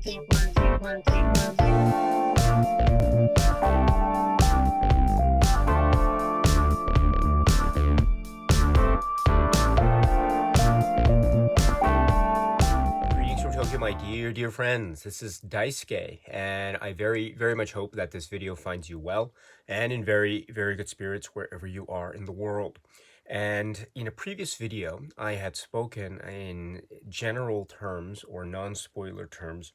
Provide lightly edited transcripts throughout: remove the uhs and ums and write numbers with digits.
Greetings from Tokyo, my dear friends. This is Daisuke, and I very much hope that this video finds you well and in very good spirits wherever you are in the world. And in a previous video, I had spoken in general terms or non-spoiler terms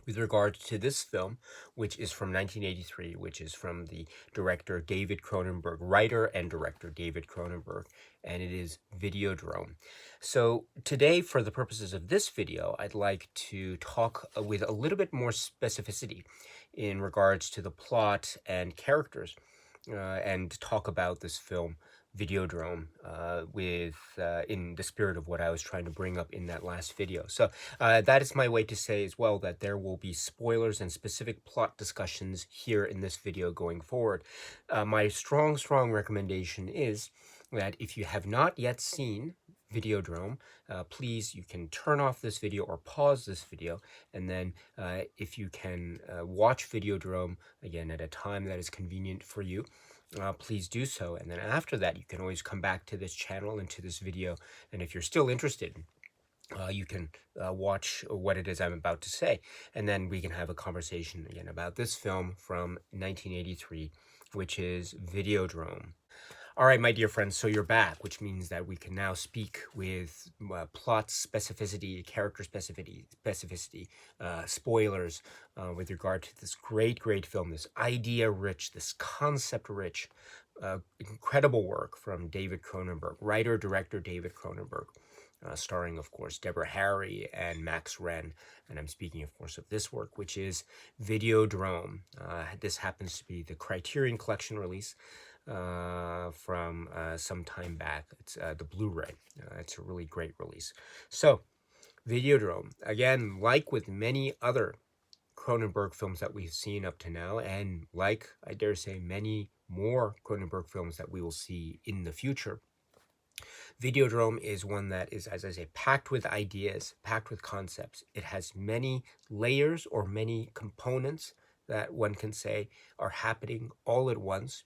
with regard to this film, which is from 1983, which is from the director David Cronenberg, writer and director David Cronenberg, and it is Videodrome. So today, for the purposes of this video, I'd like to talk with a little bit more specificity in regards to the plot and characters, and talk about this film Videodrome in the spirit of what I was trying to bring up in that last video. So that is my way to say as well that there will be spoilers and specific plot discussions here in this video going forward. My strong recommendation is that if you have not yet seen Videodrome, please, you can turn off this video or pause this video, and then if you can watch Videodrome again at a time that is convenient for you, please do so. And then after that, you can always come back to this channel and to this video, and if you're still interested, you can watch what it is I'm about to say, and then we can have a conversation again about this film from 1983, which is Videodrome. All right, my dear friends, so you're back, which means that we can now speak with plot specificity, character specificity, spoilers with regard to this great film, this idea-rich, this concept-rich, incredible work from David Cronenberg, writer-director David Cronenberg, starring, of course, Deborah Harry and Max Wren. And I'm speaking, of course, of this work, which is Videodrome. This happens to be the Criterion Collection release from some time back. It's the Blu-ray. It's a really great release. So, Videodrome, again, like with many other Cronenberg films that we've seen up to now, and like, I dare say, many more Cronenberg films that we will see in the future, Videodrome is one that is, as I say, packed with ideas, packed with concepts. It has many layers or many components that one can say are happening all at once.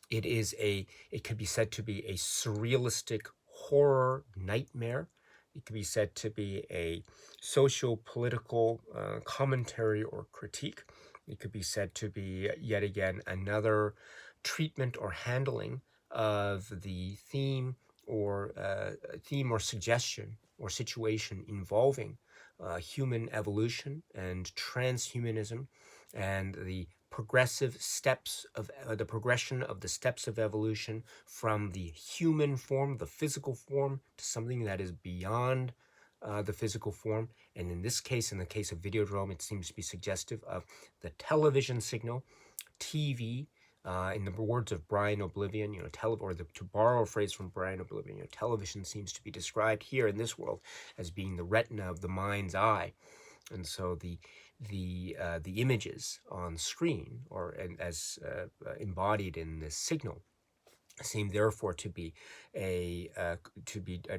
It could be said to be a surrealistic horror nightmare. It could be said to be a socio-political commentary or critique. It could be said to be, yet again, another treatment or handling of the theme or suggestion or situation involving human evolution and transhumanism and the progressive steps of the progression of the steps of evolution from the human form, the physical form, to something that is beyond the physical form. And in this case, in the case of Videodrome, it seems to be suggestive of the television signal, TV. In the words of Brian Oblivion, to borrow a phrase from Brian Oblivion, television seems to be described here in this world as being the retina of the mind's eye. And so the images on screen, as embodied in this signal, seem therefore to be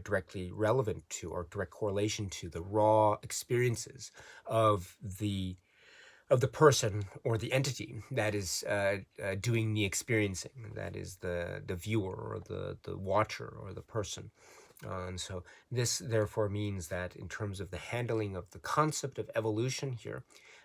directly relevant to, or direct correlation to, the raw experiences of the person or the entity that is doing the experiencing, that is the viewer or the watcher or the person. And so this therefore means that in terms of the handling of the concept of evolution here,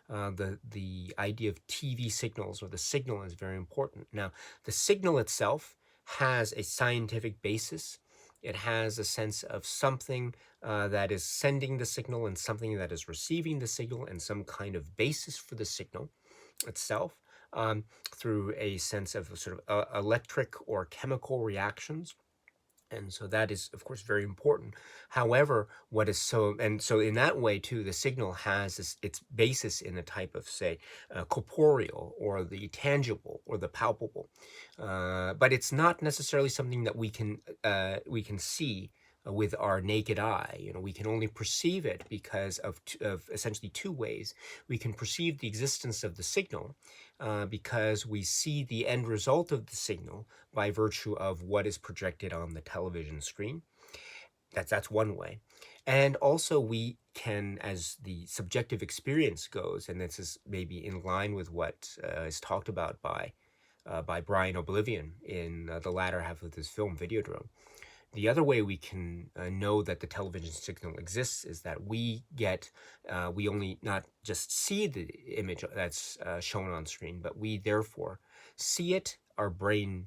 the idea of TV signals, or the signal, is very important. Now, the signal itself has a scientific basis. It has a sense of something that is sending the signal and something that is receiving the signal, and some kind of basis for the signal itself through a sense of sort of electric or chemical reactions. And so that is, of course, very important. However, so in that way, too, the signal has its basis in a type of, say, corporeal, or the tangible, or the palpable. But it's not necessarily something that we can see with our naked eye. We can only perceive it because of essentially two ways. We can perceive the existence of the signal because we see the end result of the signal by virtue of what is projected on the television screen. That's one way. And also we can, as the subjective experience goes, and this is maybe in line with what is talked about by Brian Oblivion in the latter half of this film, Videodrome. The other way we can know that the television signal exists is that we only not just see the image that's shown on screen, but we therefore see it, our brain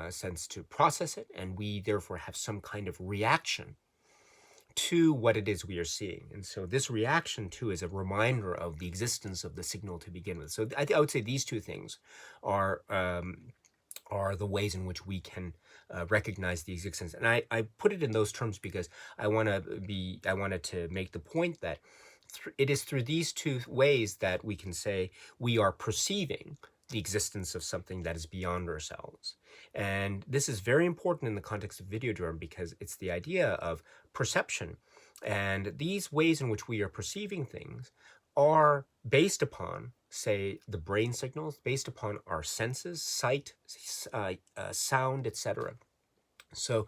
sends to process it, and we therefore have some kind of reaction to what it is we are seeing. And so this reaction too is a reminder of the existence of the signal to begin with. So I would say these two things are the ways in which we can recognize the existence. And I put it in those terms because I wanted to make the point that it is through these two ways that we can say we are perceiving the existence of something that is beyond ourselves. And this is very important in the context of Videodrome because it's the idea of perception. And these ways in which we are perceiving things are based upon, say, the brain signals, based upon our senses, sight, sound, etc. So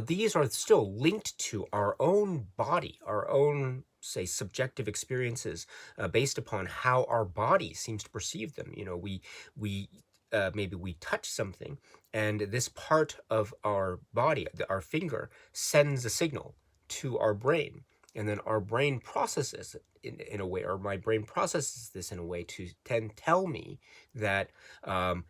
these are still linked to our own body, our own, say, subjective experiences based upon how our body seems to perceive them. You know, we maybe we touch something, and this part of our body, our finger, sends a signal to our brain, and then our brain processes it in a way, or my brain processes this in a way to then tell me that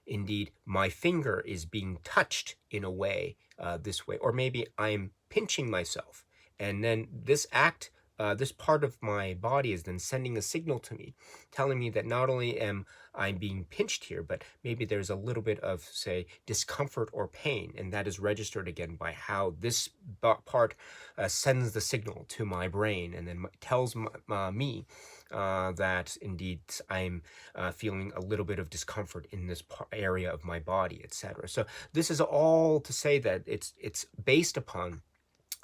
indeed my finger is being touched in a way, this way, or maybe I'm pinching myself, and then this act, this part of my body is then sending a signal to me, telling me that not only am I being pinched here, but maybe there's a little bit of, say, discomfort or pain, and that is registered again by how this part sends the signal to my brain, and then tells me that indeed I'm feeling a little bit of discomfort in this area of my body, etc. So this is all to say that it's based upon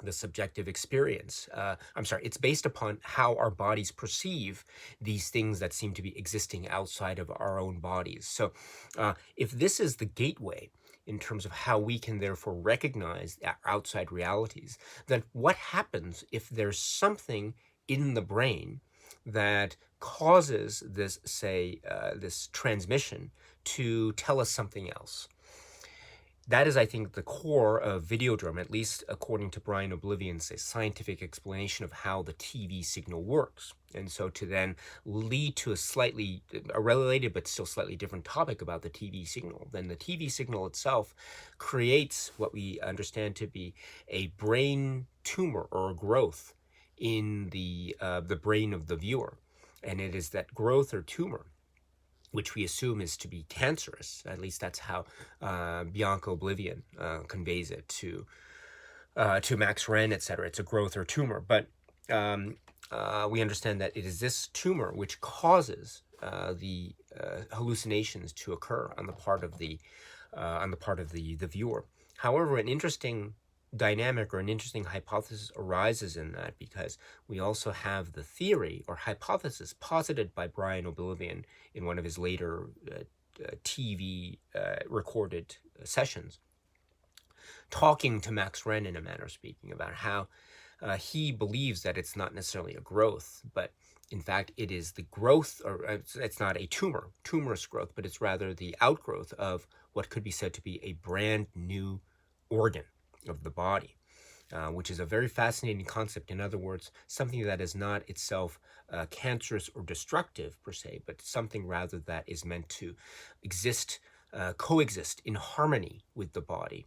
the subjective experience. It's based upon how our bodies perceive these things that seem to be existing outside of our own bodies. So if this is the gateway in terms of how we can therefore recognize outside realities, then what happens if there's something in the brain that causes this, say, this transmission to tell us something else? That is, I think, the core of Videodrome, at least according to Brian Oblivion's scientific explanation of how the TV signal works. And so to then lead to a related but still slightly different topic about the TV signal, then the TV signal itself creates what we understand to be a brain tumor or a growth in the brain of the viewer. And it is that growth or tumor which we assume is to be cancerous. At least that's how Bianca Oblivion conveys it to Max Wren, etc. It's a growth or tumor, but we understand that it is this tumor which causes the hallucinations to occur on the part of the viewer. However, an interesting dynamic or an interesting hypothesis arises in that because we also have the theory or hypothesis posited by Brian Oblivion in one of his later TV recorded sessions, talking to Max Wren in a manner of speaking about how he believes that it's not necessarily a growth, but in fact it is the growth, or it's not a tumorous growth, but it's rather the outgrowth of what could be said to be a brand new organ of the body, which is a very fascinating concept. In other words, something that is not itself cancerous or destructive per se, but something rather that is meant to exist, coexist in harmony with the body,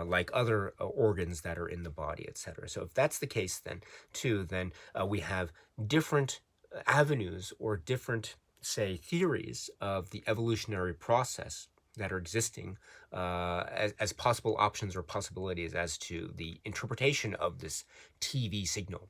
like other organs that are in the body, etc. So if that's the case, then we have different avenues or different, say, theories of the evolutionary process that are existing as possible options or possibilities as to the interpretation of this TV signal.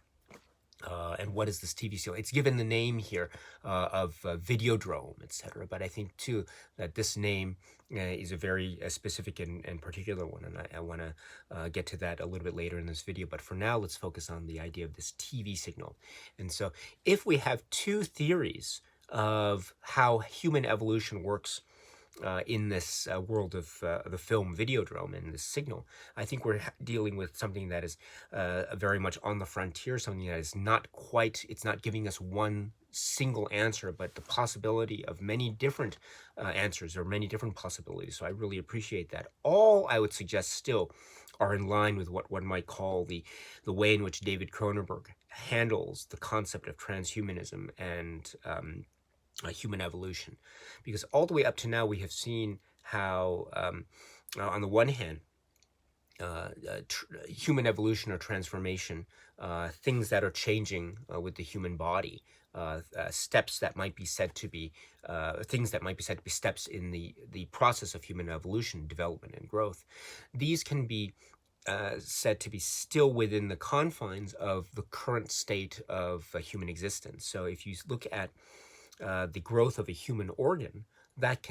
And what is this TV signal? It's given the name here of Videodrome, etc. But I think, too, that this name is a very specific and particular one, and I want to get to that a little bit later in this video. But for now, let's focus on the idea of this TV signal. And so if we have two theories of how human evolution works in this world of the film Videodrome and the signal. I think we're dealing with something that is very much on the frontier, something that is not quite, it's not giving us one single answer, but the possibility of many different answers or many different possibilities. So I really appreciate that. All I would suggest still are in line with what one might call the way in which David Cronenberg handles the concept of transhumanism and human evolution, because all the way up to now we have seen how, on the one hand, human evolution or transformation, things that are changing with the human body, steps that might be said to be things that might be said to be steps in the process of human evolution, development, and growth. These can be said to be still within the confines of the current state of human existence. So if you look at the growth of a human organ that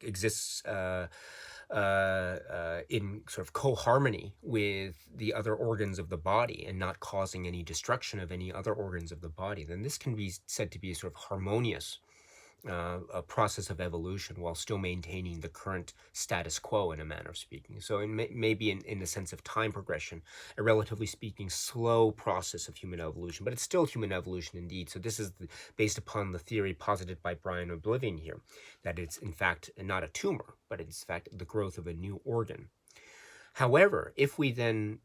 exists in sort of co-harmony with the other organs of the body and not causing any destruction of any other organs of the body, then this can be said to be a sort of harmonious a process of evolution while still maintaining the current status quo, in a manner of speaking. So it may be in the sense of time progression, a relatively speaking slow process of human evolution, but it's still human evolution indeed. So this is based upon the theory posited by Brian Oblivion here, that it's in fact not a tumor, but it's in fact the growth of a new organ. However, if we then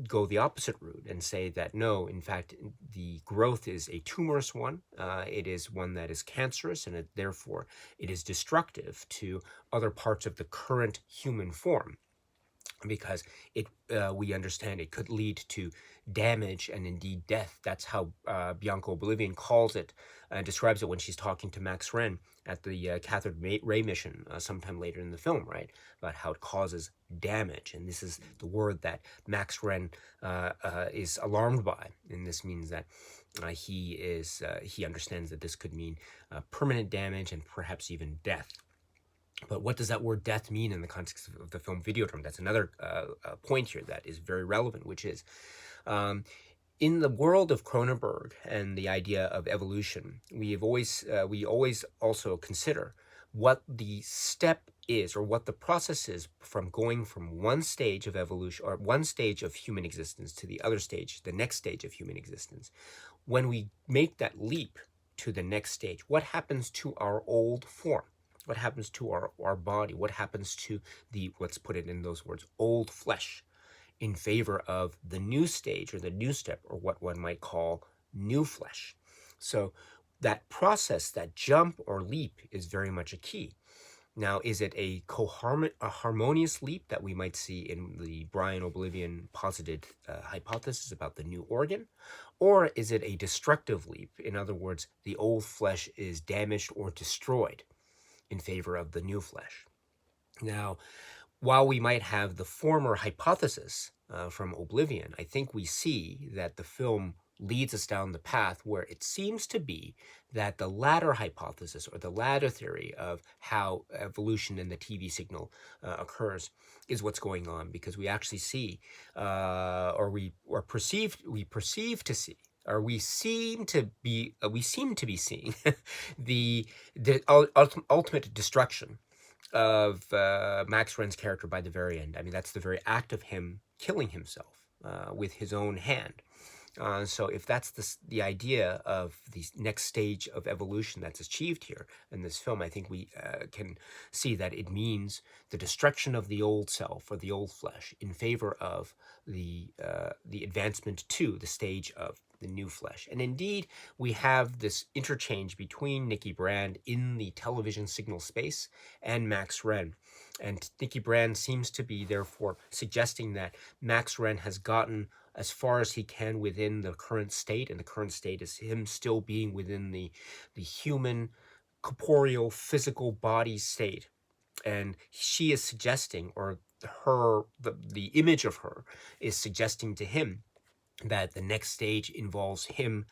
go the opposite route and say that no, in fact, the growth is a tumorous one, it is one that is cancerous, and therefore it is destructive to other parts of the current human form, because we understand it could lead to damage and indeed death. That's how Bianca Oblivion calls it, describes it when she's talking to Max Wren at the cathode ray mission sometime later in the film, right? About how it causes damage. And this is the word that Max Wren is alarmed by. And this means that he understands that this could mean permanent damage and perhaps even death. But what does that word death mean in the context of the film Videodrome? That's another point here that is very relevant, which is in the world of Cronenberg and the idea of evolution, we always also consider what the step is, or what the process is, from going from one stage of evolution or one stage of human existence to the other stage, the next stage of human existence. When we make that leap to the next stage, what happens to our old form? What happens to our body? What happens to the, let's put it in those words, old flesh, in favor of the new stage or the new step, or what one might call new flesh? So that process, that jump or leap, is very much a key. Now, is it a harmonious leap that we might see in the Brian Oblivion posited hypothesis about the new organ? Or is it a destructive leap? In other words, the old flesh is damaged or destroyed in favor of the new flesh. Now, while we might have the former hypothesis from Oblivion, I think we see that the film leads us down the path where it seems to be that the latter hypothesis, or the latter theory of how evolution in the TV signal occurs, is what's going on, because we actually see, we perceive to see, or we seem to be seeing the ultimate destruction of Max Wren's character by the very end. I mean, that's the very act of him killing himself with his own hand. So if that's the idea of the next stage of evolution that's achieved here in this film, I think we can see that it means the destruction of the old self, or the old flesh, in favor of the advancement to the stage of the new flesh. And indeed, we have this interchange between Nikki Brand in the television signal space and Max Wren. And Nikki Brand seems to be, therefore, suggesting that Max Wren has gotten as far as he can within the current state, and the current state is him still being within the human, corporeal, physical body state. And she is suggesting, or the image of her is suggesting to him, that the next stage involves him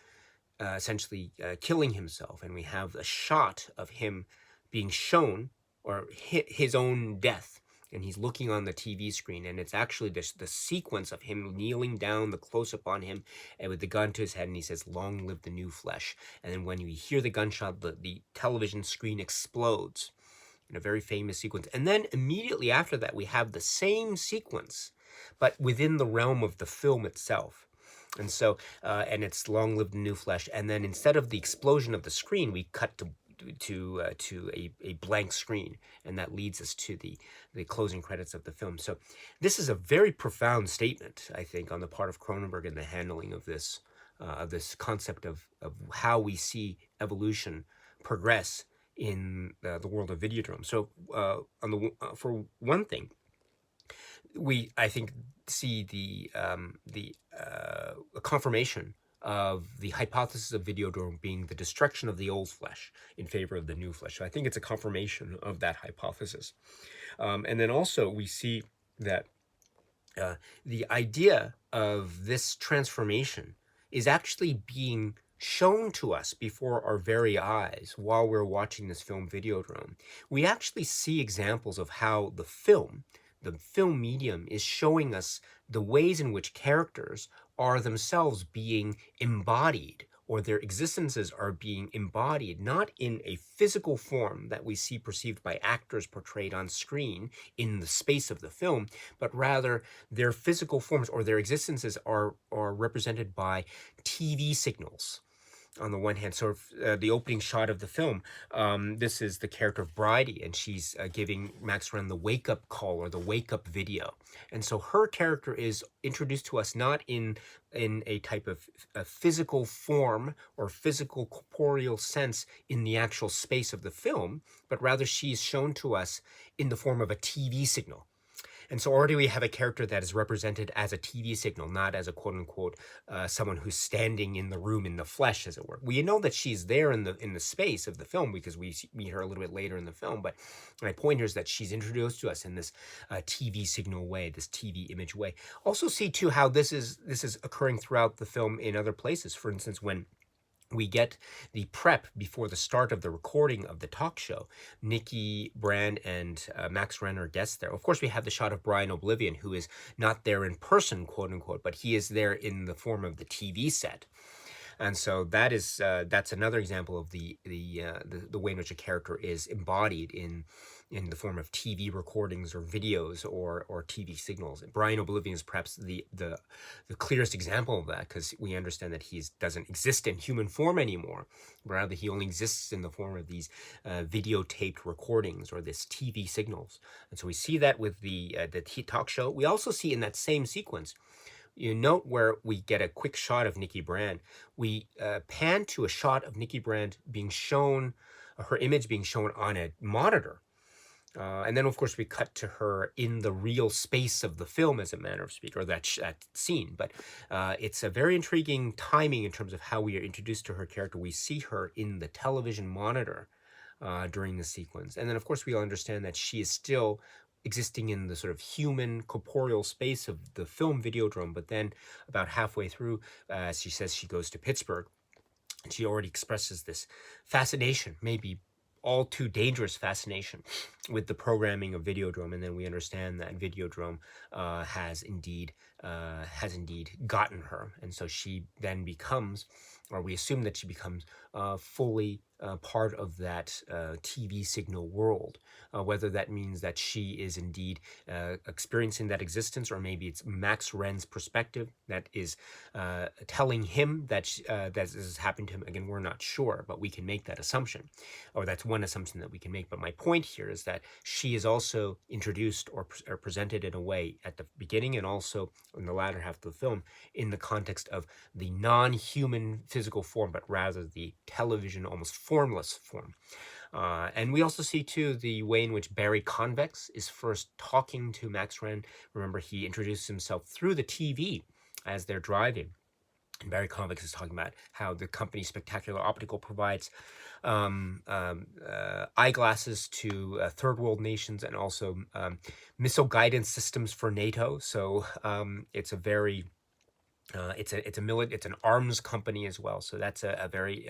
essentially killing himself. And we have a shot of him being shown, or his own death, and he's looking on the TV screen, and it's actually the sequence of him kneeling down, the close-up on him, and with the gun to his head, and he says, "Long live the new flesh." And then when you hear the gunshot, the television screen explodes, in a very famous sequence. And then immediately after that, we have the same sequence, but within the realm of the film itself. And so, and it's Long Live the New Flesh. And then instead of the explosion of the screen, we cut to a blank screen, and that leads us to the closing credits of the film. So this is a very profound statement, I think, on the part of Cronenberg in the handling of this concept of how we see evolution progress in the world of Videodrome. So for one thing, we, I think, see the confirmation of the hypothesis of Videodrome being the destruction of the old flesh in favor of the new flesh. So I think it's a confirmation of that hypothesis. And then also we see that the idea of this transformation is actually being shown to us before our very eyes while we're watching this film Videodrome. We actually see examples of how the film medium, is showing us the ways in which characters are themselves being embodied, or their existences are being embodied, not in a physical form that we see perceived by actors portrayed on screen in the space of the film, but rather their physical forms or their existences are represented by TV signals. On the one hand, sort of the opening shot of the film, this is the character of Bridie, and she's giving Max Wren the wake-up call or the wake-up video. And so her character is introduced to us not in a type of a physical form or physical corporeal sense in the actual space of the film, but rather she is shown to us in the form of a TV signal. And so already we have a character that is represented as a TV signal, not as a quote-unquote someone who's standing in the room in the flesh, as it were. We know that she's there in the space of the film because we meet her a little bit later in the film. But my point here is that she's introduced to us in this TV signal way, this TV image way. Also see too how this is occurring throughout the film in other places. For instance, when we get the prep before the start of the recording of the talk show. Nikki Brand and Max Wren are guests there. Of course, we have the shot of Brian Oblivion, who is not there in person, quote unquote, but he is there in the form of the TV set. And so that is that's another example of the way in which a character is embodied in the form of TV recordings or videos or TV signals. And Brian Oblivion is perhaps the clearest example of that, because we understand that he doesn't exist in human form anymore. Rather, he only exists in the form of these videotaped recordings or this TV signals. And so we see that with the talk show. We also see in that same sequence, you note where we get a quick shot of Nikki Brand. We pan to a shot of Nikki Brand being shown, her image being shown on a monitor. And then, of course, we cut to her in the real space of the film, as a manner of speak, or that scene. But it's a very intriguing timing in terms of how we are introduced to her character. We see her in the television monitor during the sequence. And then, of course, we all understand that she is still existing in the sort of human corporeal space of the film Videodrome. But then about halfway through, she says she goes to Pittsburgh, and she already expresses this fascination, maybe all too dangerous fascination, with the programming of Videodrome. And then we understand that Videodrome has indeed gotten her. And so she then becomes, or we assume that she becomes fully part of that TV signal world, whether that means that she is indeed experiencing that existence, or maybe it's Max Wren's perspective that is telling him that that this has happened to him. Again, we're not sure, but we can make that assumption, or that's one assumption that we can make. But my point here is that she is also introduced or presented in a way at the beginning and also in the latter half of the film in the context of the non-human physical form, but rather the television, almost formless form. And we also see, too, the way in which Barry Convex is first talking to Max Wren. Remember, he introduces himself through the TV as they're driving. And Barry Convex is talking about how the company Spectacular Optical provides eyeglasses to third world nations, and also missile guidance systems for NATO. So it's a very it's an arms company as well. So that's a very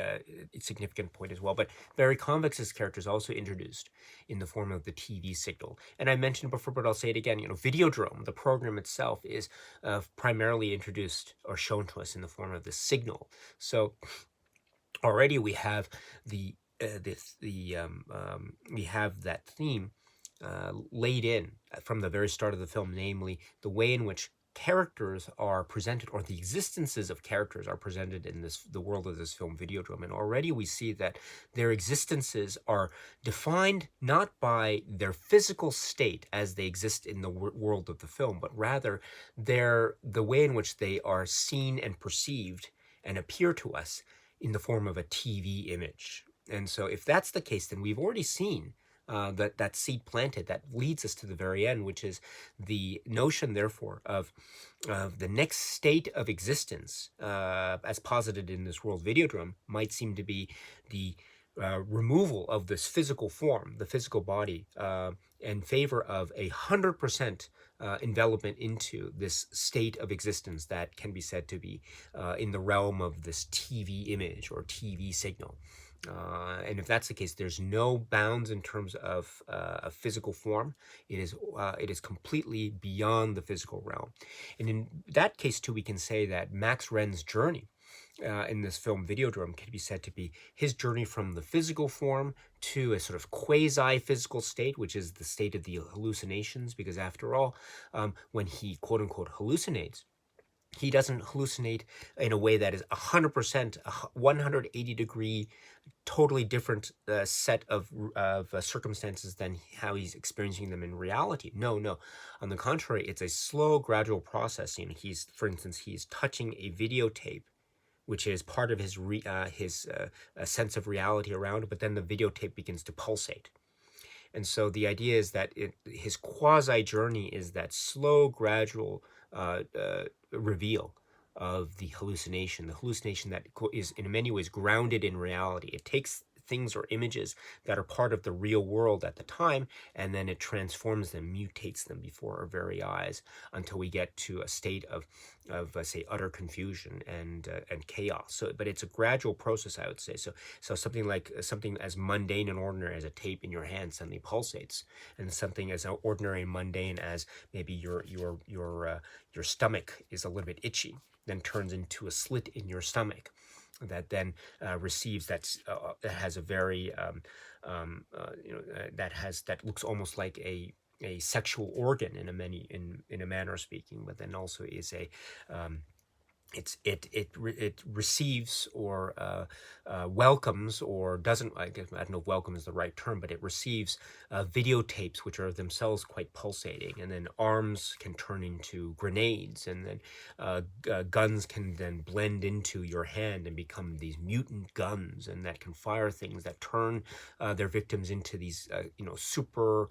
significant point as well. But Barry Convex's character is also introduced in the form of the TV signal. And I mentioned before, but I'll say it again, Videodrome, the program itself, is primarily introduced or shown to us in the form of the signal. So already we have the we have that theme laid in from the very start of the film, namely the way in which characters are presented, or the existences of characters are presented in the world of this film Videodrome. And already we see that their existences are defined not by their physical state as they exist in the world of the film, but rather the way in which they are seen and perceived and appear to us in the form of a TV image. And so if that's the case, then we've already seen that seed planted that leads us to the very end, which is the notion, therefore, of the next state of existence, as posited in this world Videodrome, might seem to be the removal of this physical form, the physical body, in favor of 100% envelopment into this state of existence that can be said to be in the realm of this TV image or TV signal. And if that's the case, there's no bounds in terms of a physical form. It is completely beyond the physical realm. And in that case, too, we can say that Max Renn's journey in this film Videodrome can be said to be his journey from the physical form to a sort of quasi-physical state, which is the state of the hallucinations, because after all, when he quote-unquote hallucinates, he doesn't hallucinate in a way that is 100%, 180-degree, totally different set of circumstances than how he's experiencing them in reality. No, no. On the contrary, it's a slow, gradual process. You know, for instance, he's touching a videotape, which is part of his sense of reality around it, but then the videotape begins to pulsate. And so the idea is that his quasi journey is that slow, gradual reveal of the hallucination that is in many ways grounded in reality. It takes things or images that are part of the real world at the time, and then it transforms them, mutates them before our very eyes until we get to a state of say, utter confusion and chaos. So, but it's a gradual process, I would say. So something as mundane and ordinary as a tape in your hand suddenly pulsates, and something as ordinary and mundane as maybe your stomach is a little bit itchy, then turns into a slit in your stomach that then receives that has a very that looks almost like a sexual organ in a manner of speaking, but then also is a it receives or welcomes, or doesn't, I don't know if welcome is the right term, but it receives videotapes which are themselves quite pulsating, and then arms can turn into grenades, and then guns can then blend into your hand and become these mutant guns, and that can fire things that turn their victims into these super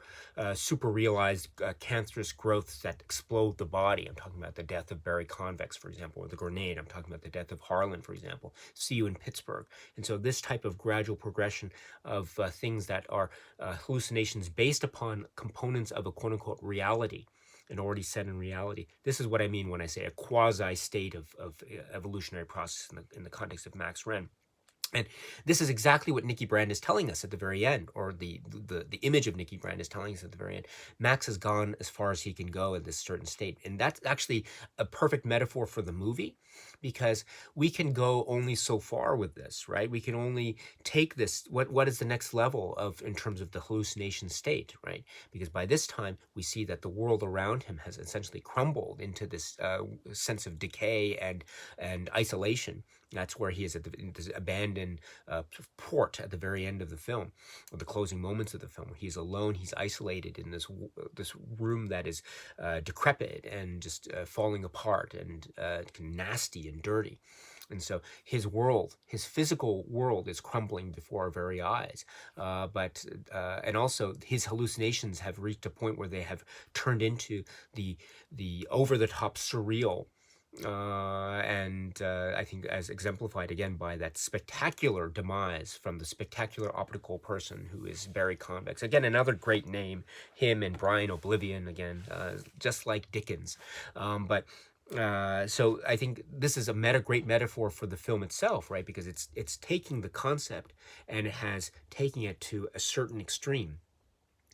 realized cancerous growths that explode the body. I'm talking about the death of Barry Convex, for example, or the grenade. I'm talking about the death of Harlan, for example. See you in Pittsburgh. And so this type of gradual progression of things that are hallucinations based upon components of a quote-unquote reality, and already set in reality. This is what I mean when I say a quasi-state of evolutionary process in the context of Max Renn. And this is exactly what Nikki Brand is telling us at the very end, or the image of Nikki Brand is telling us at the very end. Max has gone as far as he can go in this certain state. And that's actually a perfect metaphor for the movie, because we can go only so far with this, right? We can only take this, what is the next level in terms of the hallucination state, right? Because by this time, we see that the world around him has essentially crumbled into this sense of decay and isolation. That's where he is at this abandoned port at the very end of the film, or the closing moments of the film. He's alone. He's isolated in this room that is decrepit and just falling apart and nasty and dirty. And so his world, his physical world, is crumbling before our very eyes. And also his hallucinations have reached a point where they have turned into the over-the-top surreal. I think as exemplified again by that spectacular demise from the spectacular optical person who is Barry Convex. Again, another great name, him and Brian Oblivion, again, just like Dickens. So I think this is a great metaphor for the film itself, right? Because it's taking the concept and it has taking it to a certain extreme.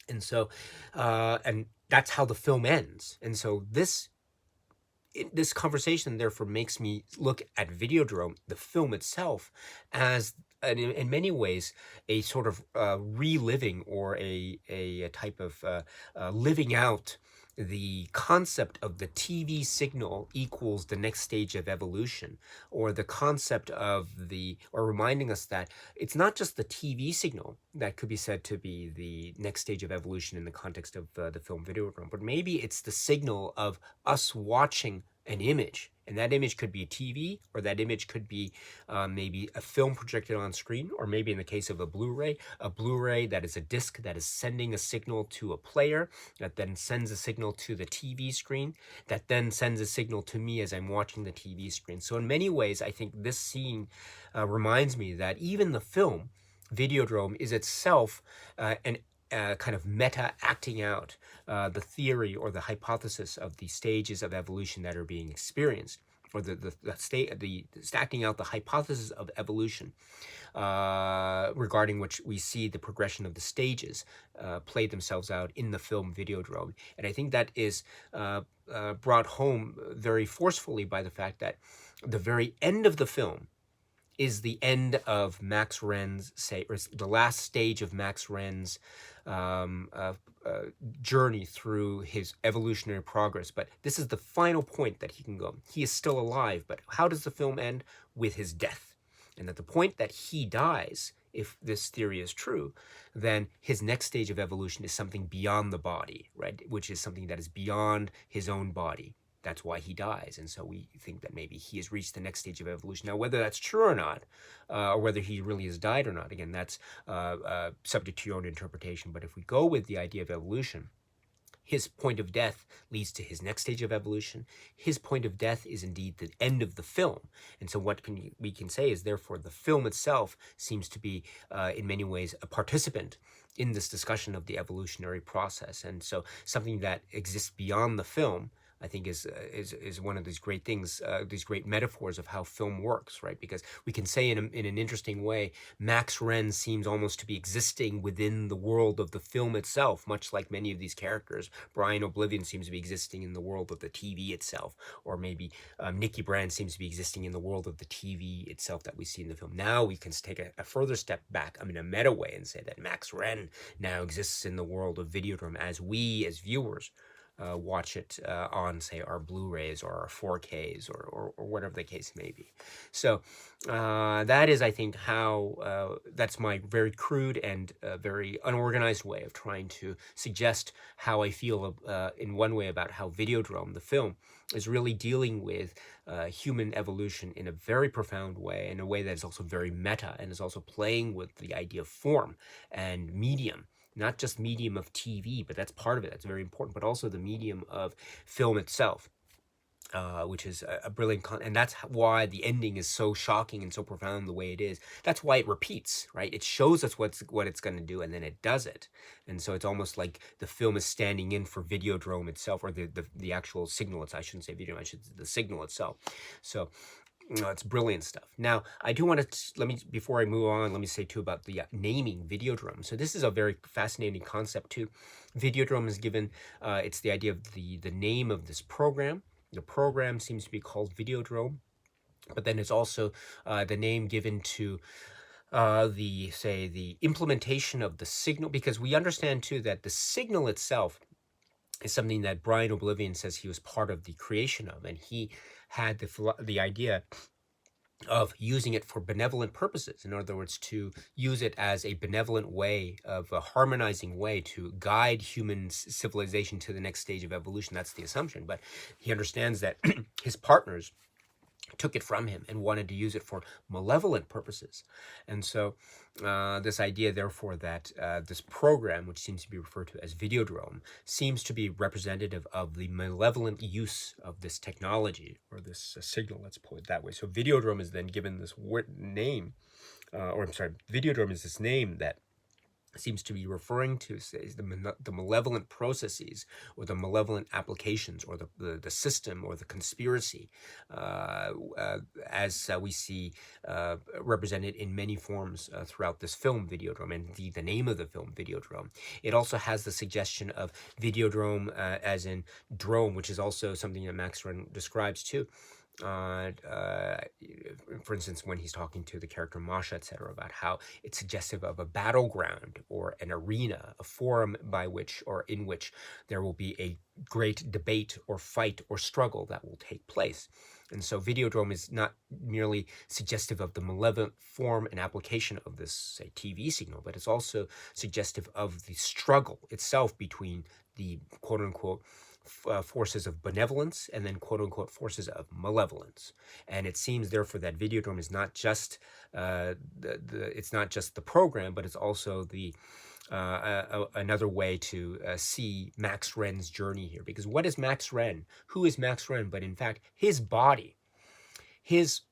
And so, and that's how the film ends. And so this conversation therefore makes me look at Videodrome, the film itself, as in many ways a sort of reliving or a type of living out the concept of the TV signal equals the next stage of evolution, or the concept of or reminding us that it's not just the TV signal that could be said to be the next stage of evolution in the context of the film Videodrome, but maybe it's the signal of us watching an image. And that image could be a TV, or that image could be maybe a film projected on screen, or maybe in the case of a Blu-ray that is a disc that is sending a signal to a player, that then sends a signal to the TV screen, that then sends a signal to me as I'm watching the TV screen. So in many ways, I think this scene reminds me that even the film Videodrome is itself an kind of meta acting out the theory or the hypothesis of the stages of evolution that are being experienced, or the acting out the hypothesis of evolution regarding which we see the progression of the stages play themselves out in the film Videodrome. And I think that is brought home very forcefully by the fact that the very end of the film is the end of Max Renn's, or the last stage of Max Renn's journey through his evolutionary progress. But this is the final point that he can go. He is still alive, but how does the film end? With his death. And at the point that he dies, if this theory is true, then his next stage of evolution is something beyond the body, right? Which is something that is beyond his own body. That's why he dies. And so we think that maybe he has reached the next stage of evolution. Now, whether that's true or not, or whether he really has died or not, again, that's subject to your own interpretation. But if we go with the idea of evolution, his point of death leads to his next stage of evolution. His point of death is indeed the end of the film. And so what we can say is, therefore, the film itself seems to be, in many ways, a participant in this discussion of the evolutionary process. And so something that exists beyond the film, I think, is one of these great things, these great metaphors of how film works, right? Because we can say in an interesting way, Max Renn seems almost to be existing within the world of the film itself, much like many of these characters. Brian Oblivion seems to be existing in the world of the TV itself, or maybe Nikki Brand seems to be existing in the world of the TV itself that we see in the film. Now we can take a further step back, I mean, a meta way, and say that Max Renn now exists in the world of Videodrome as we, as viewers, watch it on, say, our Blu-rays or our 4Ks or whatever the case may be. So that is, I think, how, that's my very crude and very unorganized way of trying to suggest how I feel in one way about how Videodrome, the film, is really dealing with human evolution in a very profound way, in a way that is also very meta, and is also playing with the idea of form and medium. Not just medium of TV, but that's part of it. That's very important. But also the medium of film itself, which is a brilliant and that's why the ending is so shocking and so profound the way it is. That's why it repeats, right? It shows us what it's going to do, and then it does it. And so it's almost like the film is standing in for Videodrome itself, or the actual signal. I shouldn't say video. The signal itself. So. It's brilliant stuff. Now, I do want to, before I move on, let me say too about the naming Videodrome. So this is a very fascinating concept too. Videodrome is given, it's the idea of the name of this program. The program seems to be called Videodrome, but then it's also the name given to the implementation of the signal, because we understand too that the signal itself is something that Brian Oblivion says he was part of the creation of, and he had the idea of using it for benevolent purposes. In other words, to use it as a benevolent way, of a harmonizing way to guide human civilization to the next stage of evolution. That's the assumption. But he understands that his partners took it from him and wanted to use it for malevolent purposes. And so this idea, therefore, that this program, which seems to be referred to as Videodrome, seems to be representative of the malevolent use of this technology, or this signal, let's put it that way. So Videodrome is then given this name, Videodrome is this name that seems to be referring to, say, the malevolent processes, or the malevolent applications, or the system, or the conspiracy, as we see represented in many forms throughout this film Videodrome, and the name of the film Videodrome. It also has the suggestion of Videodrome as in drone, which is also something that Max Renn describes too. for instance, when he's talking to the character Masha, etc., about how it's suggestive of a battleground or an arena, a forum by which or in which there will be a great debate or fight or struggle that will take place. And so Videodrome is not merely suggestive of the malevolent form and application of this, say, TV signal, but it's also suggestive of the struggle itself between the quote-unquote forces of benevolence and then quote-unquote forces of malevolence. And it seems therefore that Videodrome is not just it's not just the program, but it's also the another way to see Max Ren's journey here. Because what is Max Ren? Who is Max Ren? But in fact, his body, his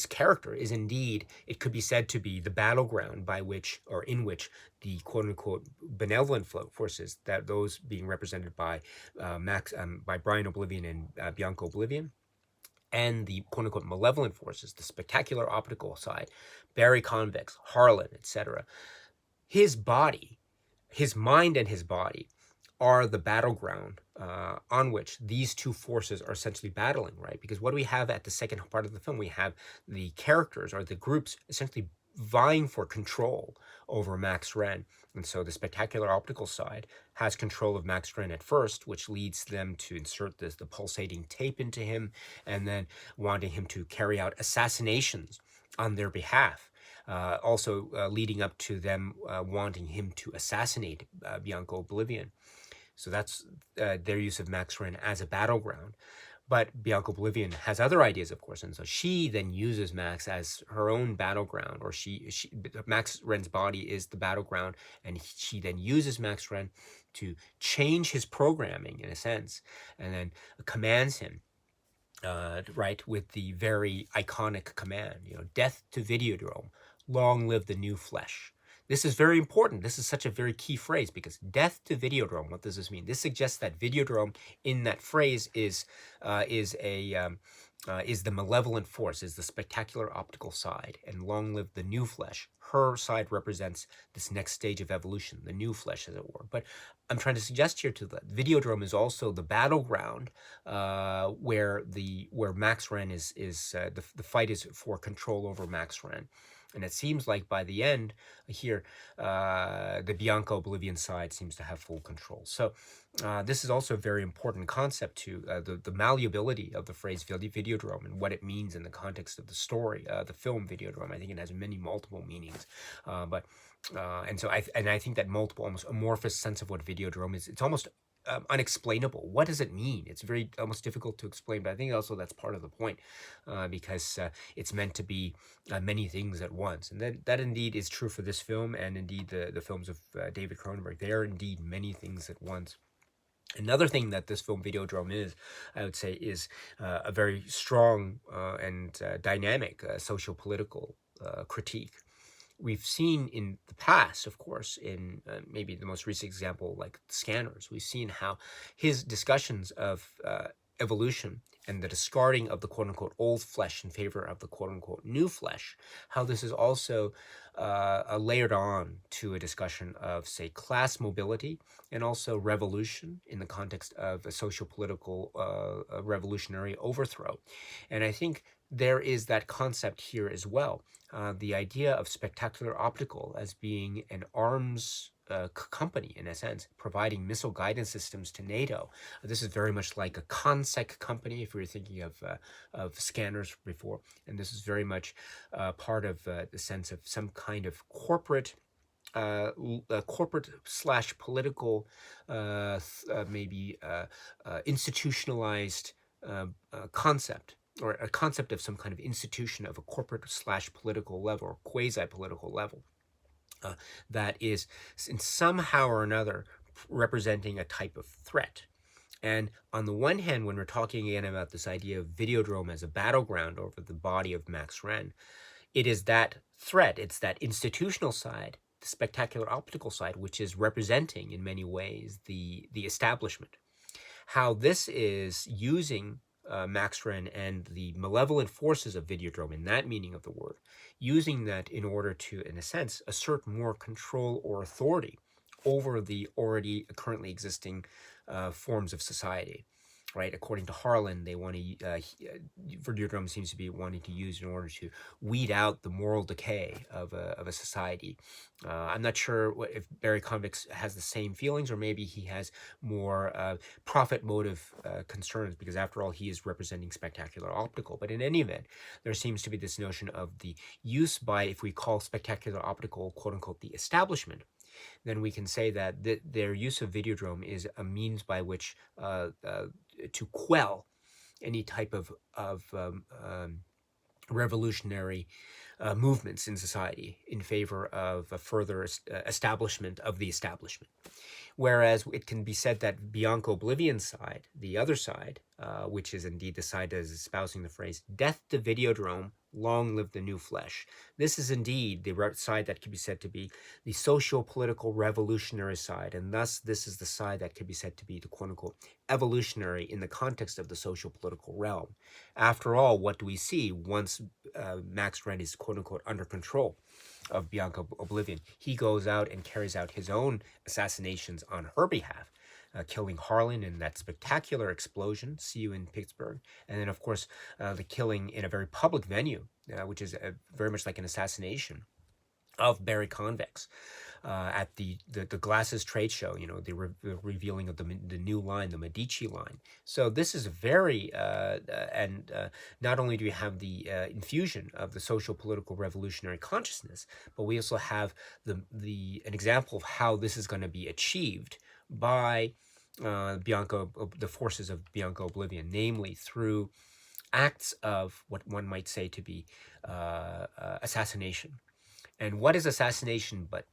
character is indeed, it could be said to be the battleground by which, or in which, the quote-unquote benevolent forces, that those being represented by by Brian Oblivion and Bianca Oblivion, and the quote-unquote malevolent forces, the spectacular optical side, Barry Convex, Harlan, etc. His body, his mind and his body are the battleground on which these two forces are essentially battling, right? Because what do we have at the second part of the film? We have the characters or the groups essentially vying for control over Max Ren. And so the spectacular optical side has control of Max Ren at first, which leads them to insert the pulsating tape into him and then wanting him to carry out assassinations on their behalf. Also leading up to them wanting him to assassinate Bianca Oblivion. So that's their use of Max Ren as a battleground. But Bianca Oblivion has other ideas, of course, and so she then uses Max as her own battleground, or Max Ren's body is the battleground, and she then uses Max Ren to change his programming, in a sense, and then commands him, right, with the very iconic command, death to Videodrome, long live the new flesh. This is very important. This is such a very key phrase, because death to Videodrome, what does this mean? This suggests that Videodrome in that phrase is the malevolent force, is the spectacular optical side, and long live the new flesh. Her side represents this next stage of evolution, the new flesh, as it were. But I'm trying to suggest here to that Videodrome is also the battleground where Max Ren is the fight is for control over Max Ren. And it seems like by the end here, the Bianca Oblivion side seems to have full control. So this is also a very important concept to the malleability of the phrase Videodrome and what it means in the context of the story, the film Videodrome. I think it has many multiple meanings, and I think that multiple, almost amorphous sense of what Videodrome is, it's almost unexplainable. What does it mean? It's very almost difficult to explain, but I think also that's part of the point, because it's meant to be many things at once, and that indeed is true for this film, and indeed the films of David Cronenberg. They are indeed many things at once. Another thing that this film Videodrome is, I would say, is a very strong and dynamic socio-political critique. We've seen in the past, of course, in maybe the most recent example, like Scanners, we've seen how his discussions of evolution and the discarding of the quote-unquote old flesh in favor of the quote-unquote new flesh, how this is also layered on to a discussion of, say, class mobility and also revolution in the context of a socio-political revolutionary overthrow. And I think there is that concept here as well. The idea of spectacular optical as being an arms company, in a sense, providing missile guidance systems to NATO. This is very much like a consec company, if we were thinking of Scanners before. And this is very much part of the sense of some kind of corporate / political, maybe institutionalized concept, or a concept of some kind of institution of a corporate / political level, or quasi-political level, that is in somehow or another representing a type of threat. And on the one hand, when we're talking again about this idea of Videodrome as a battleground over the body of Max Ren, it is that threat, it's that institutional side, the spectacular optical side, which is representing in many ways the establishment. How this is using Max Ren and the malevolent forces of Videodrome, in that meaning of the word, using that in order to, in a sense, assert more control or authority over the already currently existing forms of society. right? According to Harlan, they want to Videodrome seems to be wanting to use in order to weed out the moral decay of a society. I'm not sure if Barry Convex has the same feelings, or maybe he has more profit motive concerns, because after all, he is representing spectacular optical. But in any event, there seems to be this notion of the use by, if we call spectacular optical, quote unquote, the establishment, then we can say that their use of Videodrome is a means by which to quell any type of revolutionary movements in society in favor of a further establishment of the establishment. Whereas it can be said that Bianca Oblivion's side, the other side, which is indeed the side that is espousing the phrase, death to Videodrome, long live the new flesh. This is indeed the side that could be said to be the socio-political revolutionary side, and thus this is the side that could be said to be the quote-unquote evolutionary in the context of the socio-political realm. After all, what do we see once Max Wren is quote-unquote under control of Bianca Oblivion? He goes out and carries out his own assassinations on her behalf, killing Harlan in that spectacular explosion, see you in Pittsburgh, and then, of course, the killing in a very public venue, which is very much like an assassination of Barry Convex at the Glasses trade show, the revealing of the new line, the Medici line. So this is very, and not only do we have the infusion of the social political revolutionary consciousness, but we also have an example of how this is going to be achieved by the forces of Bianca Oblivion, namely through acts of what one might say to be assassination. And what is assassination? But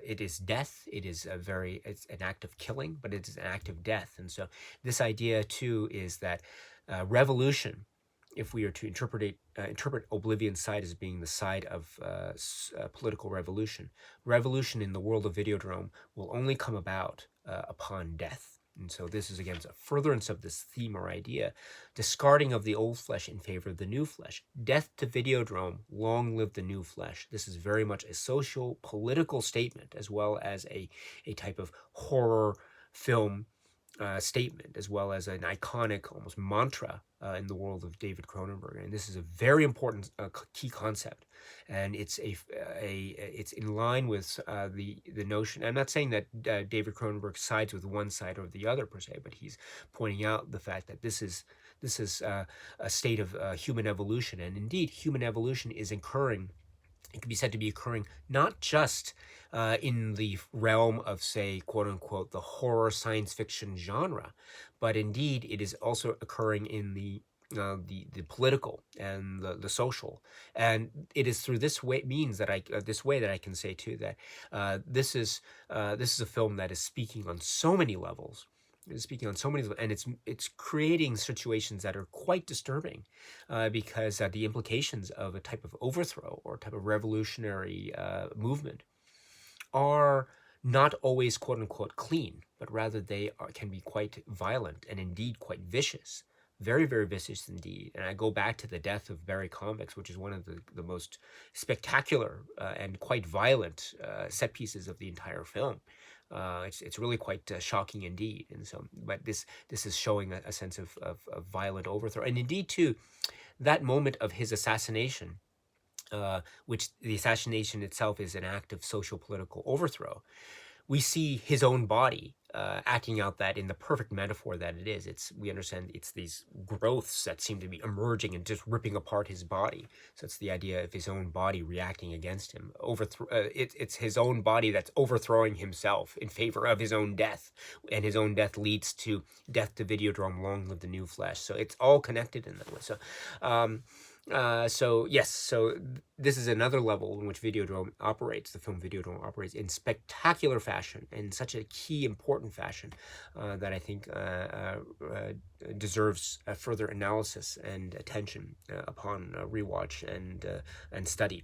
it is death. It's an act of killing, but it is an act of death. And so this idea too is that revolution, if we are to interpret Oblivion's side as being the side of political revolution, revolution in the world of Videodrome will only come about upon death. And so this is, again, a furtherance of this theme or idea, discarding of the old flesh in favor of the new flesh. Death to Videodrome, long live the new flesh. This is very much a social, political statement, as well as a type of horror film statement, as well as an iconic, almost mantra in the world of David Cronenberg. And this is a very important key concept, and it's it's in line with the notion. I'm not saying that David Cronenberg sides with one side or the other per se, but he's pointing out the fact that this is a state of human evolution, and indeed human evolution is occurring. It can be said to be occurring not just in the realm of, say, quote unquote, the horror science fiction genre, but indeed it is also occurring in the political and the social. And it is through this way that I can say too that this is a film that is speaking on so many levels. And it's creating situations that are quite disturbing, because the implications of a type of overthrow or type of revolutionary movement are not always quote unquote clean, but rather can be quite violent and indeed quite vicious. Very, very vicious indeed. And I go back to the death of Barry Convex, which is one of the most spectacular and quite violent set pieces of the entire film. It's really quite shocking indeed. And so, but this is showing a sense of violent overthrow. And indeed, too, that moment of his assassination, which the assassination itself is an act of social political overthrow, we see his own body acting out that in the perfect metaphor that it is. We understand it's these growths that seem to be emerging and just ripping apart his body. So it's the idea of his own body reacting against him. It's his own body that's overthrowing himself in favor of his own death. And his own death leads to death to Videodrome, long live the new flesh. So it's all connected in that way. So this is another level in which Videodrome operates. The film Videodrome operates in spectacular fashion, in such a key, important fashion that I think deserves further analysis and attention upon rewatch and study.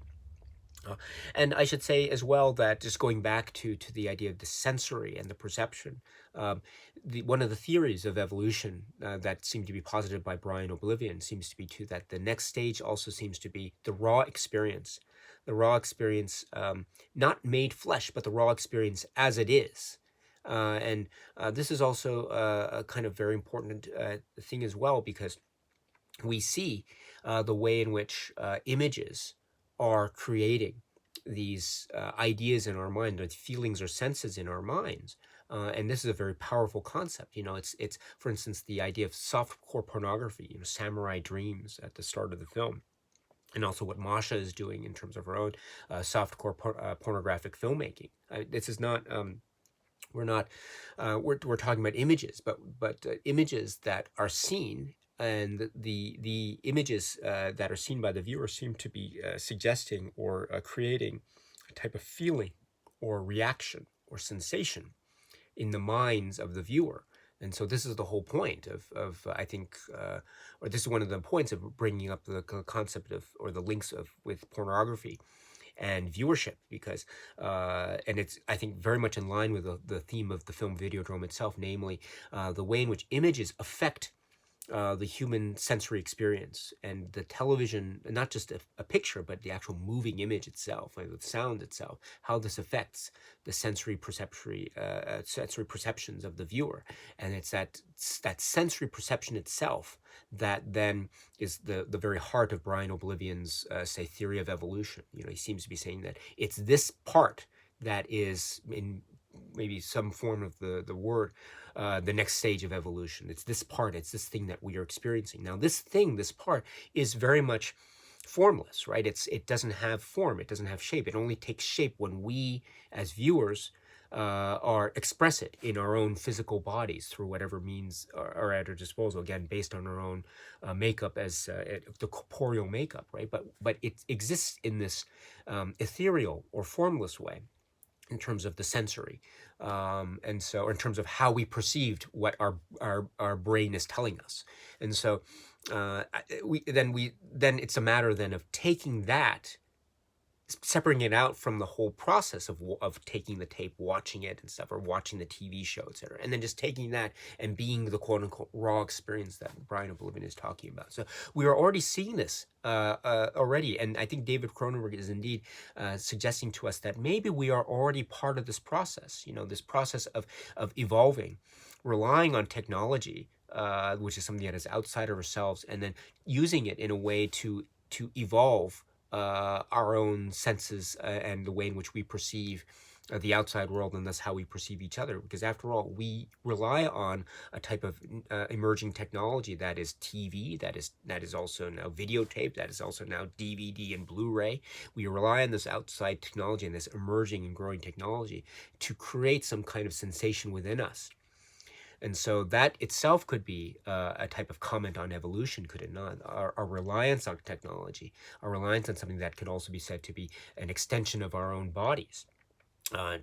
And I should say as well that, just going back to the idea of the sensory and the perception, one of the theories of evolution that seemed to be posited by Brian Oblivion seems to be too that the next stage also seems to be the raw experience. The raw experience, not made flesh, but the raw experience as it is. And this is also a kind of very important thing as well, because we see the way in which images are creating these ideas in our mind, or feelings or senses in our minds. And this is a very powerful concept. It's for instance the idea of softcore pornography. Samurai dreams at the start of the film, and also what Masha is doing in terms of her own softcore pornographic filmmaking. This is not. We're not we're talking about images, but images that are seen, and the images that are seen by the viewer seem to be suggesting or creating a type of feeling or reaction or sensation in the minds of the viewer. And so this is the whole point of I think, or this is one of the points of bringing up the concept of, or the links of, with pornography and viewership, because and it's, I think, very much in line with the theme of the film Videodrome itself, namely the way in which images affect the human sensory experience, and the television, not just a picture, but the actual moving image itself, like the sound itself, how this affects the sensory perceptions of the viewer. And it's that sensory perception itself that then is the very heart of Brian Oblivion's say theory of evolution. He seems to be saying that it's this part that is, in maybe some form of the word, the next stage of evolution. It's this part, it's this thing that we are experiencing. Now, this part is very much formless, right? It doesn't have form, it doesn't have shape. It only takes shape when we, as viewers, express it in our own physical bodies through whatever means are at our disposal. Again, based on our own makeup, as the corporeal makeup, right? But it exists in this ethereal or formless way, in terms of the sensory, and so, or in terms of how we perceived what our brain is telling us. And so then it's a matter then of taking that, separating it out from the whole process of taking the tape, watching it and stuff, or watching the TV show, etc., and then just taking that and being the quote unquote raw experience that Brian Oblivion is talking about. So we are already seeing this already, and I think David Cronenberg is indeed suggesting to us that maybe we are already part of this process. This process of evolving, relying on technology, which is something that is outside of ourselves, and then using it in a way to evolve our own senses and the way in which we perceive the outside world, and thus how we perceive each other. Because after all, we rely on a type of emerging technology that is TV, that is also now videotape, that is also now DVD and Blu-ray. We rely on this outside technology and this emerging and growing technology to create some kind of sensation within us. And so that itself could be a type of comment on evolution, could it not? Our reliance on technology, our reliance on something that could also be said to be an extension of our own bodies,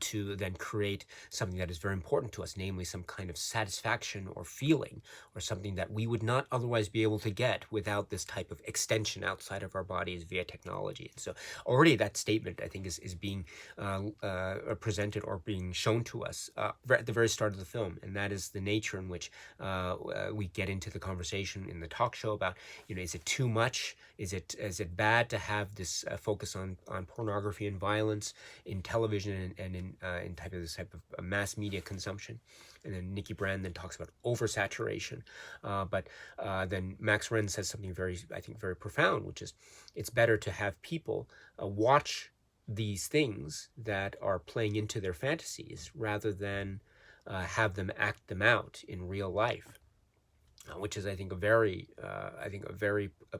to then create something that is very important to us, namely some kind of satisfaction or feeling, or something that we would not otherwise be able to get without this type of extension outside of our bodies via technology. And so already that statement, I think, is being presented or being shown to us at the very start of the film, and that is the nature in which we get into the conversation in the talk show about, is it too much? Is it bad to have this focus on pornography and violence in television and in this type of mass media consumption? And then Nikki Brand then talks about oversaturation, but then Max Wren says something very, I think, very profound, which is it's better to have people watch these things that are playing into their fantasies rather than have them act them out in real life. Which is, I think, a very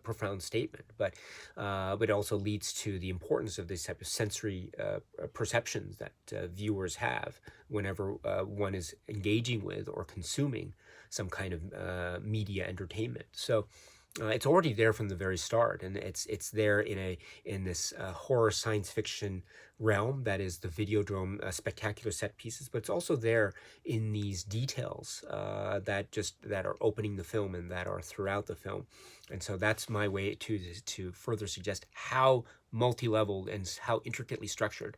profound statement, but it also leads to the importance of this type of sensory perceptions that viewers have whenever one is engaging with or consuming some kind of media entertainment. So it's already there from the very start, and it's there in this horror science fiction realm that is the Videodrome spectacular set pieces, but it's also there in these details that are opening the film and that are throughout the film. And so that's my way to further suggest how multi-leveled and how intricately structured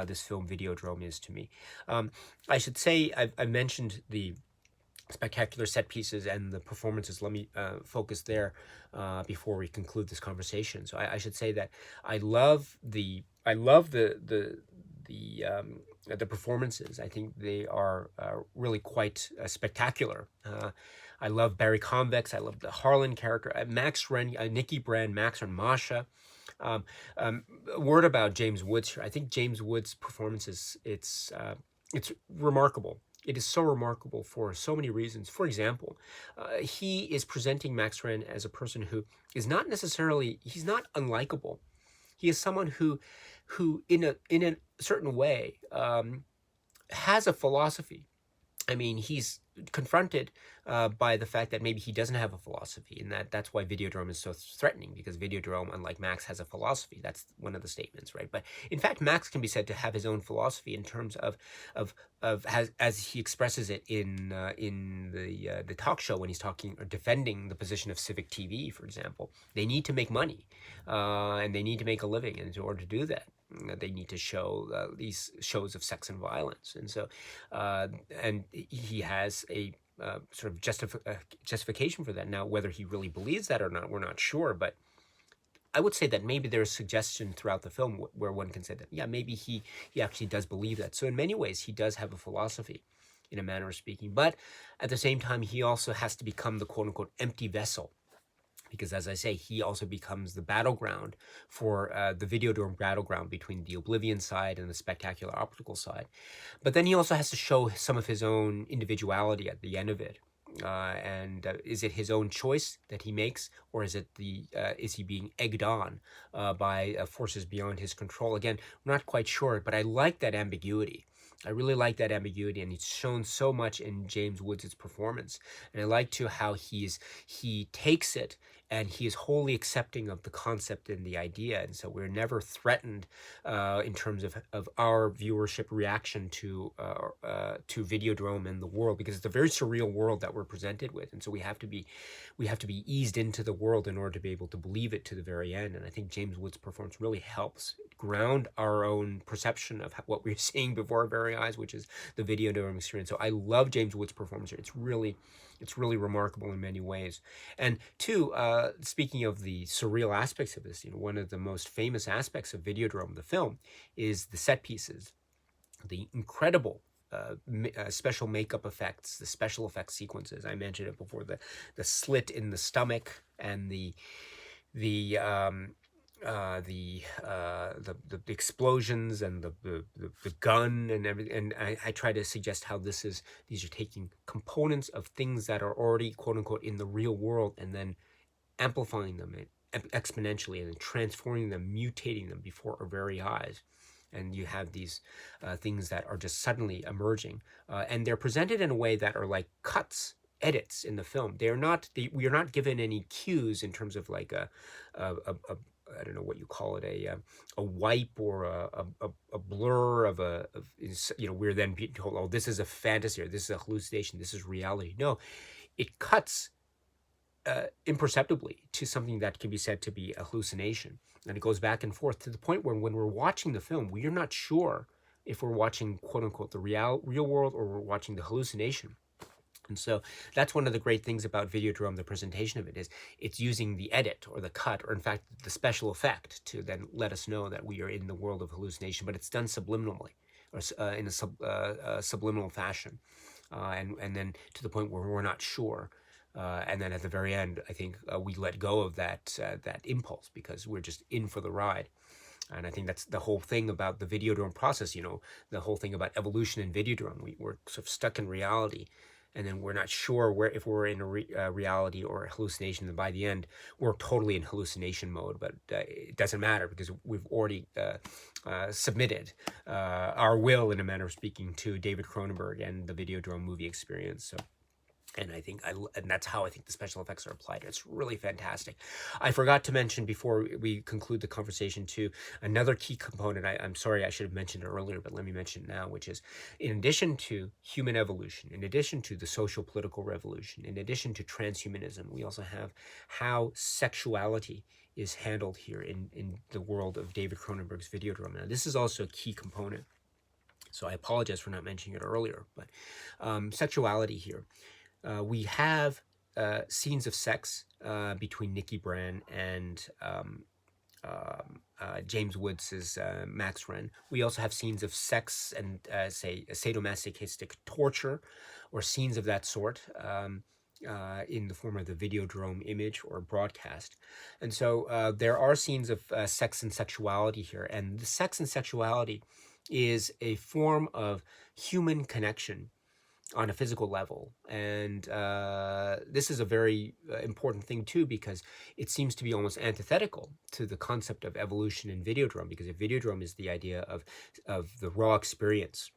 this film Videodrome is to me. I should say I mentioned the spectacular set pieces and the performances. Let me focus there before we conclude this conversation. So I should say that I love the the performances. I think they are really quite spectacular. I love Barry Convex. I love the Harlan character. Max Ren, Nikki Brand, Max and Masha. Um, a word about James Woods here. I think James Woods' performance is it's remarkable. It is so remarkable for so many reasons. For example, he is presenting Max Ren as a person who is not necessarily, he's not unlikable. He is someone who in a certain way has a philosophy. I mean, he's confronted by the fact that maybe he doesn't have a philosophy, and that's why Videodrome is so threatening, because Videodrome, unlike Max, has a philosophy. That's one of the statements, right? But in fact, Max can be said to have his own philosophy in terms of as he expresses it in the talk show when he's talking or defending the position of Civic TV, for example. They need to make money, and they need to make a living, and in order to do that, they need to show these shows of sex and violence, and so and he has a sort of justification for that. Now, whether he really believes that or not, we're not sure. But I would say that maybe there's suggestion throughout the film where one can say that, yeah, maybe he actually does believe that. So in many ways, he does have a philosophy, in a manner of speaking. But at the same time, he also has to become the quote unquote empty vessel, because as I say, he also becomes the battleground for the Videodrome battleground between the Oblivion side and the spectacular optical side. But then he also has to show some of his own individuality at the end of it. And is it his own choice that he makes, or is it is he being egged on by forces beyond his control? Again, we're not quite sure, but I like that ambiguity. I really like that ambiguity, and it's shown so much in James Woods' performance. And I like too how he takes it and he is wholly accepting of the concept and the idea, and so we're never threatened in terms of our viewership reaction to Videodrome and the world, because it's a very surreal world that we're presented with, and so we have to be eased into the world in order to be able to believe it to the very end. And I think James Woods' performance really helps ground our own perception of what we're seeing before our very eyes, which is the Videodrome experience. So I love James Woods' performance here. It's really remarkable in many ways. And two, speaking of the surreal aspects of this, one of the most famous aspects of Videodrome, the film, is the set pieces, the incredible special makeup effects, the special effects sequences. I mentioned it before, the slit in the stomach and the explosions and the gun and everything. And I try to suggest how these are taking components of things that are already quote unquote in the real world and then amplifying them exponentially and then transforming them, mutating them before our very eyes. And you have these things that are just suddenly emerging, and they're presented in a way that are like cuts, edits in the film. We are not given any cues in terms of like a I don't know what you call it, a wipe or a blur we're then being told, oh, this is a fantasy, or this is a hallucination, this is reality. No, it cuts imperceptibly to something that can be said to be a hallucination, and it goes back and forth to the point where when we're watching the film, we are not sure if we're watching quote unquote the real world or we're watching the hallucination. And so that's one of the great things about Videodrome, the presentation of it, is it's using the edit or the cut, or in fact the special effect, to then let us know that we are in the world of hallucination, but it's done subliminally, or in a subliminal fashion, and then to the point where we're not sure. And then at the very end, I think we let go of that impulse because we're just in for the ride. And I think that's the whole thing about the Videodrome process, the whole thing about evolution in Videodrome. We're sort of stuck in reality, and then we're not sure if we're in a reality or a hallucination. And by the end, we're totally in hallucination mode, but it doesn't matter because we've already submitted our will, in a manner of speaking, to David Cronenberg and the Videodrome movie experience. So. And and that's how I think the special effects are applied. It's really fantastic. I forgot to mention before we conclude the conversation too, another key component. I'm sorry, I should have mentioned it earlier, but let me mention it now, which is in addition to human evolution, in addition to the social political revolution, in addition to transhumanism, we also have how sexuality is handled here in the world of David Cronenberg's Videodrome. Now, this is also a key component. So I apologize for not mentioning it earlier, but sexuality here. We have scenes of sex between Nikki Brand and James Woods' Max Wren. We also have scenes of sex and, say, sadomasochistic torture or scenes of that sort in the form of the Videodrome image or broadcast. And so there are scenes of sex and sexuality here. And the sex and sexuality is a form of human connection on a physical level. And this is a very important thing too, because it seems to be almost antithetical to the concept of evolution in Videodrome, because if Videodrome is the idea of the raw experience,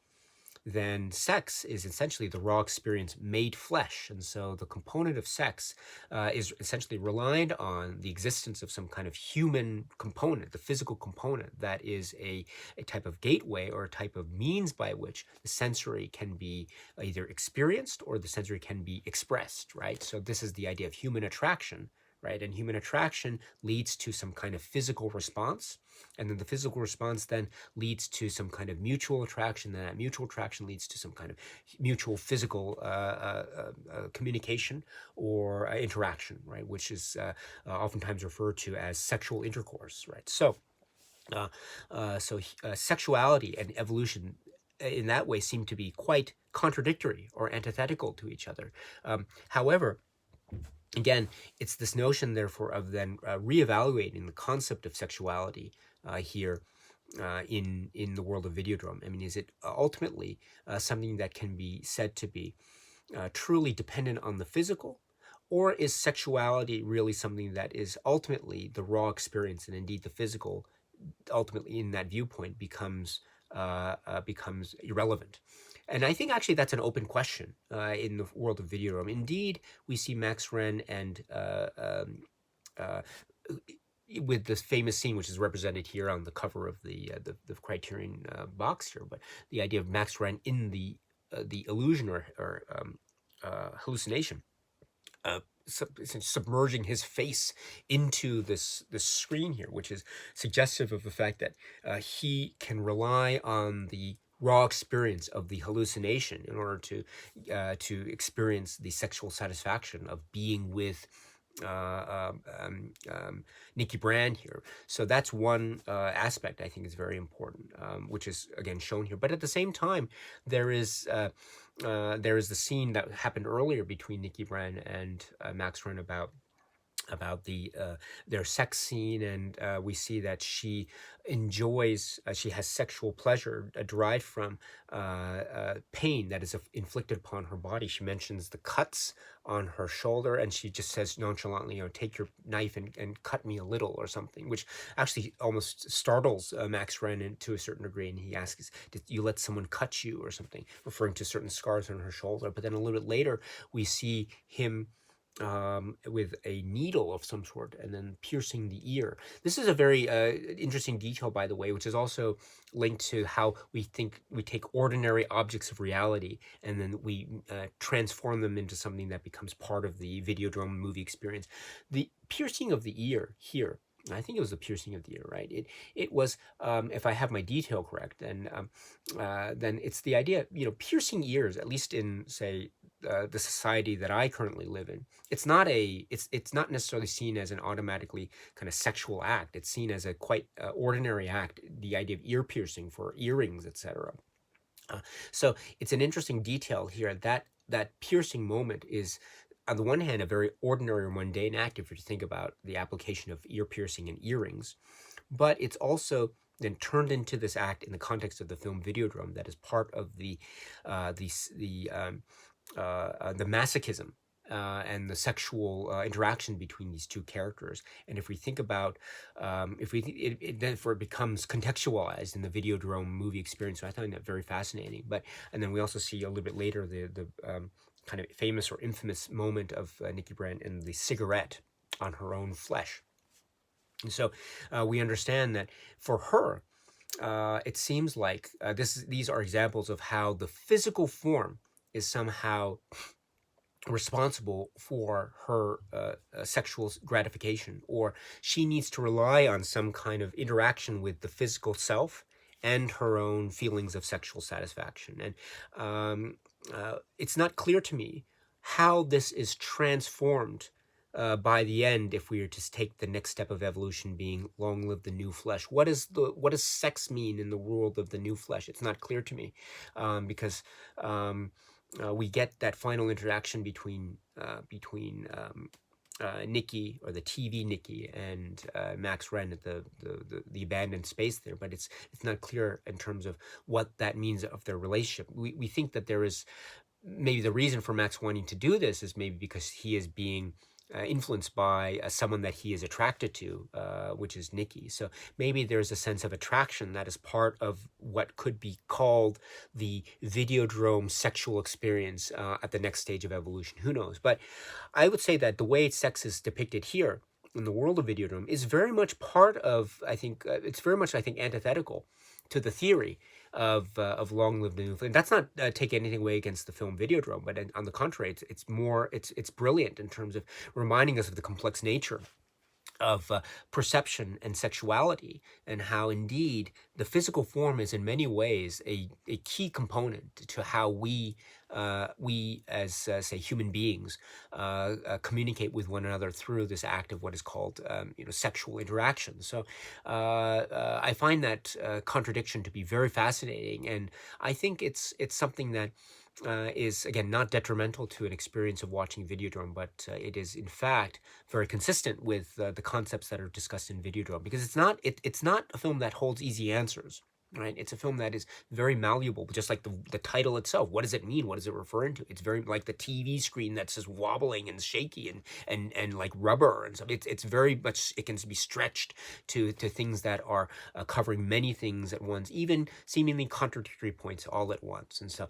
then sex is essentially the raw experience made flesh. And so the component of sex is essentially reliant on the existence of some kind of human component, the physical component that is a type of gateway or a type of means by which the sensory can be either experienced or the sensory can be expressed, right? So this is the idea of human attraction, right? And human attraction leads to some kind of physical response. And then the physical response then leads to some kind of mutual attraction. And that mutual attraction leads to some kind of mutual physical communication or interaction, right? Which is oftentimes referred to as sexual intercourse, right? So, sexuality and evolution in that way seem to be quite contradictory or antithetical to each other. However, again, it's this notion, therefore, of then reevaluating the concept of sexuality here in the world of Videodrome. I mean, is it ultimately something that can be said to be truly dependent on the physical, or is sexuality really something that is ultimately the raw experience, and indeed the physical, ultimately in that viewpoint, becomes irrelevant? And I think actually that's an open question in the world of Videodrome. Indeed, we see Max Wren and with this famous scene, which is represented here on the cover of the Criterion box here, but the idea of Max Wren in the illusion or hallucination, submerging his face into this screen here, which is suggestive of the fact that he can rely on the raw experience of the hallucination in order to experience the sexual satisfaction of being with Nikki Brand here. So that's one aspect I think is very important, which is again shown here. But at the same time, there is the scene that happened earlier between Nikki Brand and Max Wren about their sex scene, and we see that she enjoys, she has sexual pleasure derived from pain that is inflicted upon her body. She mentions the cuts on her shoulder, and she just says nonchalantly, take your knife and cut me a little or something, which actually almost startles Max Wren to a certain degree, and he asks, did you let someone cut you or something, referring to certain scars on her shoulder. But then a little bit later, we see him with a needle of some sort and then piercing the ear. This is a very interesting detail, by the way, which is also linked to how we take ordinary objects of reality and then we transform them into something that becomes part of the Videodrome movie experience. The piercing of the ear here, I think it was the piercing of the ear, right? It was, if I have my detail correct, then it's the idea, piercing ears, at least in, say, the society that I currently live in, it's not necessarily seen as an automatically kind of sexual act. It's seen as a quite ordinary act, the idea of ear piercing for earrings, etc. So it's an interesting detail here that piercing moment is, on the one hand, a very ordinary or mundane act if you think about the application of ear piercing and earrings, but it's also then turned into this act in the context of the film Videodrome that is part of the masochism and the sexual interaction between these two characters. And if we think about, therefore it becomes contextualized in the Videodrome movie experience. So I find that very fascinating. And then we also see a little bit later the kind of famous or infamous moment of Nikki Brand and the cigarette on her own flesh. And so we understand that for her, it seems like these are examples of how the physical form is somehow responsible for her sexual gratification, or she needs to rely on some kind of interaction with the physical self and her own feelings of sexual satisfaction. And it's not clear to me how this is transformed by the end, if we were to take the next step of evolution being long live the new flesh, what does sex mean in the world of the new flesh? It's not clear to me, because we get that final interaction between Nikki, or the TV Nikki, and Max Wren at the abandoned space there, but it's not clear in terms of what that means of their relationship. We think that there is maybe the reason for Max wanting to do this is maybe because he is being influenced by someone that he is attracted to, which is Nikki. So maybe there's a sense of attraction that is part of what could be called the Videodrome sexual experience at the next stage of evolution. Who knows? But I would say that the way sex is depicted here in the world of Videodrome is very much part of, I think, it's very much, I think, antithetical to the theory of Long Live the New Flame. That's not taking anything away against the film Videodrome, but on the contrary, it's brilliant in terms of reminding us of the complex nature of perception and sexuality, and how indeed the physical form is in many ways a key component to how we as say human beings communicate with one another through this act of what is called sexual interaction. So I find that contradiction to be very fascinating, and I think it's something that is again not detrimental to an experience of watching Videodrome, but it is in fact very consistent with the concepts that are discussed in Videodrome, because it's not a film that holds easy answers. Right, it's a film that is very malleable, just like the title itself. What does it mean? What is it referring to? It's very like the TV screen that's just wobbling and shaky and like rubber and stuff. It's very much, it can be stretched to things that are covering many things at once, even seemingly contradictory points all at once. And so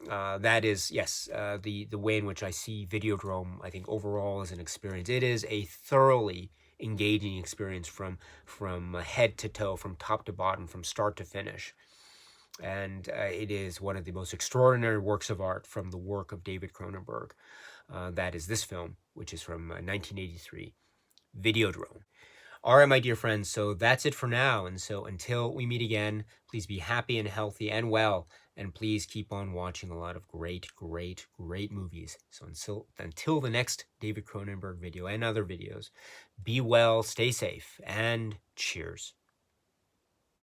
that is, yes, the way in which I see Videodrome, I think overall as an experience. It is a thoroughly engaging experience from head to toe, from top to bottom, from start to finish. And it is one of the most extraordinary works of art from the work of David Cronenberg. That is this film, which is from 1983, Videodrome. All right, my dear friends, so that's it for now. And so until we meet again, please be happy and healthy and well. And please keep on watching a lot of great, great, great movies. So until the next David Cronenberg video and other videos, be well, stay safe, and cheers.